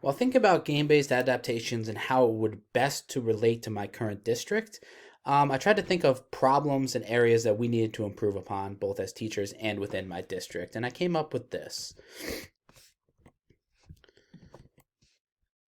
Well, think about game-based adaptations and how it would best to relate to my current district. I tried to think of problems and areas that we needed to improve upon, both as teachers and within my district, and I came up with this.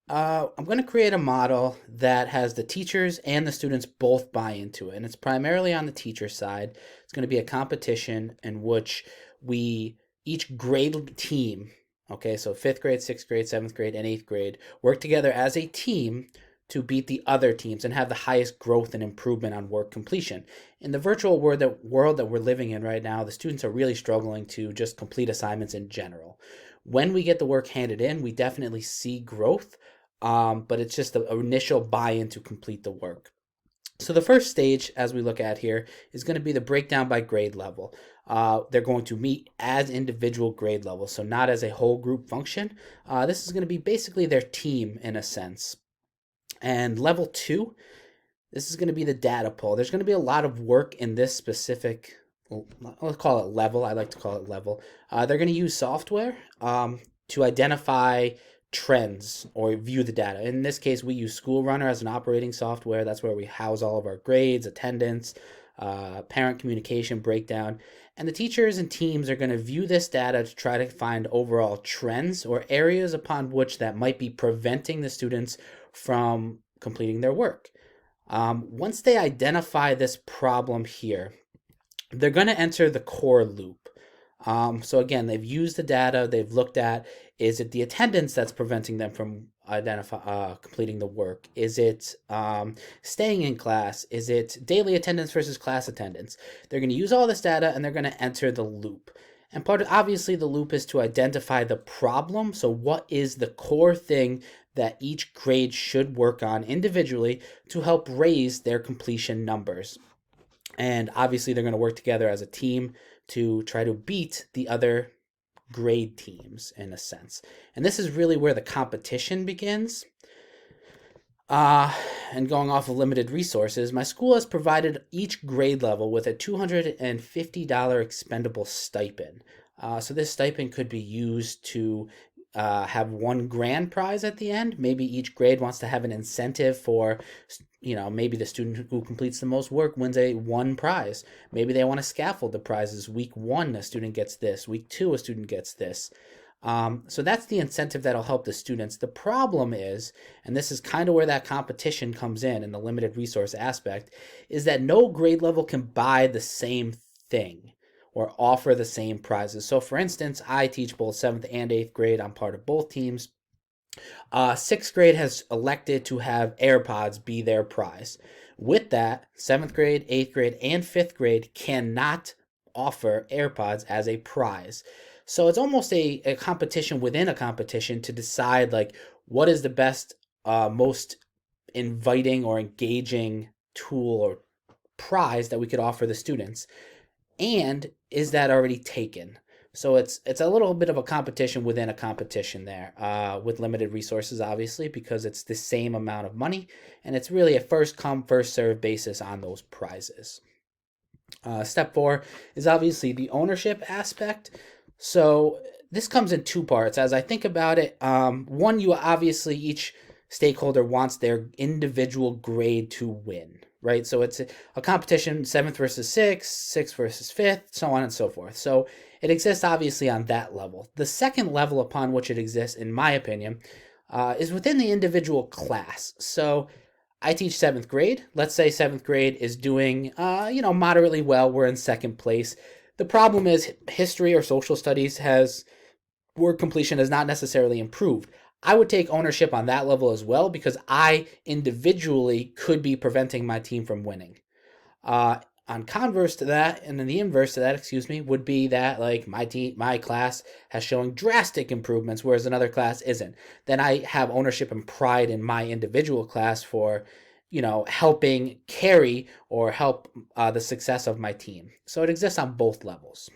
I'm going to create a model that has the teachers and the students both buy into it, and it's primarily on the teacher side. It's going to be a competition in which we each grade team, okay, so fifth grade, sixth grade, seventh grade, and eighth grade, work together as a team to beat the other teams and have the highest growth and improvement on work completion. In the virtual world that we're living in right now, the students are really struggling to just complete assignments in general. When we get the work handed in, we definitely see growth, but it's just the initial buy-in to complete the work. So the first stage, as we look at here, is going to be the breakdown by grade level. They're going to meet as individual grade levels, so not as a whole group function. This is going to be basically their team in a sense. And level 2, this is going to be the data pull. There's going to be a lot of work in this specific, let's call it level. I like to call it level. They're going to use software to identify trends or view the data. In this case, we use School Runner as an operating software. That's where we house all of our grades, attendance, parent communication breakdown. And the teachers and teams are going to view this data to try to find overall trends or areas upon which that might be preventing the students from completing their work. Once they identify this problem here, they're going to enter the core loop. So again, they've used the data, they've looked at, is it the attendance that's preventing them from completing the work? Is it staying in class? Is it daily attendance versus class attendance? They're going to use all this data and they're going to enter the loop. And part of, obviously, the loop is to identify the problem. So what is the core thing that each grade should work on individually to help raise their completion numbers? And obviously, they're going to work together as a team to try to beat the other grade teams in a sense. And this is really where the competition begins. And going off of limited resources, my school has provided each grade level with a $250 expendable stipend. So this stipend could be used to have one grand prize at the end. Maybe each grade wants to have an incentive for, maybe the student who completes the most work wins a one prize. Maybe they want to scaffold the prizes. Week 1, a student gets this. Week 2, a student gets this. So that's the incentive that'll help the students. The problem is, and this is kind of where that competition comes in the limited resource aspect, is that no grade level can buy the same thing or offer the same prizes. So for instance, I teach both 7th and 8th grade. I'm part of both teams. 6th grade has elected to have AirPods be their prize. With that, 7th grade, 8th grade, and 5th grade cannot offer AirPods as a prize. So it's almost a competition within a competition to decide like what is the best, most inviting or engaging tool or prize that we could offer the students. And is that already taken? So it's a little bit of a competition within a competition there, with limited resources, obviously, because it's the same amount of money, and it's really a first come, first serve basis on those prizes. Step 4 is obviously the ownership aspect. So this comes in 2 parts. As I think about it, one, you obviously each stakeholder wants their individual grade to win, right? So it's a competition, 7th versus 6th, 6th versus 5th, so on and so forth. So it exists obviously on that level. The second level upon which it exists, in my opinion, is within the individual class. So I teach 7th grade. Let's say 7th grade is doing, moderately well. We're in 2nd place. The problem is history or social studies word completion has not necessarily improved. I would take ownership on that level as well because I individually could be preventing my team from winning. On converse to that, and then the inverse to that, would be that like my class has showing drastic improvements, whereas another class isn't. Then I have ownership and pride in my individual class for, helping carry or help the success of my team. So it exists on both levels.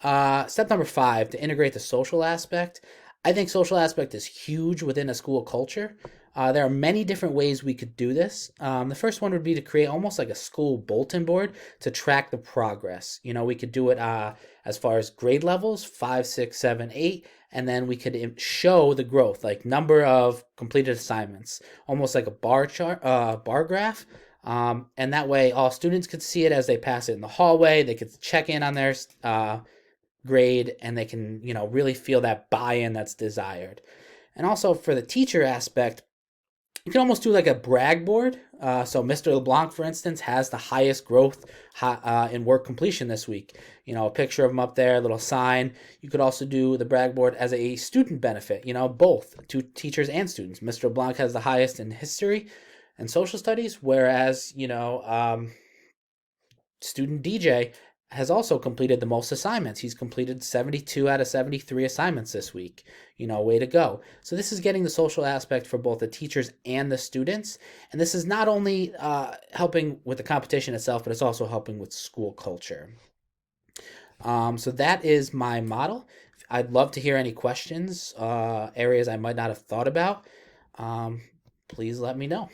Step number 5, to integrate the social aspect. I think social aspect is huge within a school culture. There are many different ways we could do this. The first one would be to create almost like a school bulletin board to track the progress. We could do it as far as grade levels, 5, 6, 7, 8, and then we could show the growth, like number of completed assignments, almost like a bar chart, bar graph. And that way, all students could see it as they pass it in the hallway. They could check in on their grade, and they can, really feel that buy-in that's desired. And also for the teacher aspect, you can almost do like a brag board. So Mr. LeBlanc, for instance, has the highest growth in work completion this week. A picture of him up there, a little sign. You could also do the brag board as a student benefit, both to teachers and students. Mr. LeBlanc has the highest in history and social studies, whereas, student DJ has also completed the most assignments. He's completed 72 out of 73 assignments this week. Way to go. So this is getting the social aspect for both the teachers and the students. And this is not only helping with the competition itself, but it's also helping with school culture. So that is my model. I'd love to hear any questions, areas I might not have thought about. Please let me know.